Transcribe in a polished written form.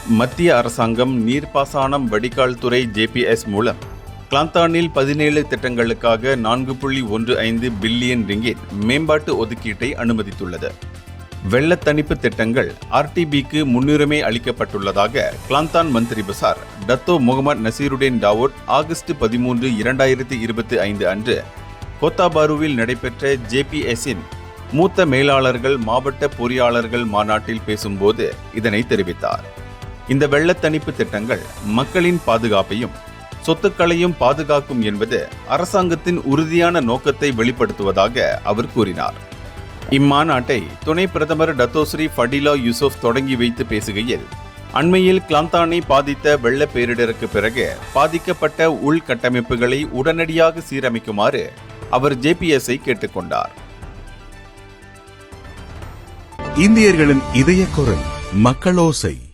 மத்திய அரசாங்கம் நீர்ப்பாசனம் வடிகால் துறை JPS மூலம் கிளாந்தானில் 17 திட்டங்களுக்காக 4.15 பில்லியன் ரிங்கிட் மேம்பாட்டு ஒதுக்கீட்டை அனுமதித்துள்ளது. வெள்ளத் தணிப்பு திட்டங்கள் RTBக்கு முன்னுரிமை அளிக்கப்பட்டுள்ளதாக கிளாந்தான் மந்திரி பசார் டத்தோ முகமது நசீருடீன் தாவூத் ஆகஸ்ட் 13, 2025 அன்று கோத்தாபாருவில் நடைபெற்ற JPSஇன் மூத்த மேலாளர்கள் மாவட்ட பொறியாளர்கள் மாநாட்டில் பேசும்போது இதனை தெரிவித்தார். இந்த வெள்ளத் தணிப்பு திட்டங்கள் மக்களின் பாதுகாப்பையும் சொத்துக்களையும் பாதுகாக்கும் என்பது அரசாங்கத்தின் உறுதியான நோக்கத்தை வெளிப்படுத்துவதாக அவர் கூறினார். இம்மாநாட்டை துணை பிரதமர் டத்தோஸ்ரீ ஃபடிலா யூசுப் தொடங்கி வைத்து பேசுகையில், அண்மையில் கிளாந்தானை பாதித்த வெள்ள பேரிடருக்கு பிறகு பாதிக்கப்பட்ட உள்கட்டமைப்புகளை உடனடியாக சீரமைக்குமாறு அவர் JPSஐ கேட்டுக்கொண்டார். இந்தியர்களின் இதய குரல் மக்களோசை.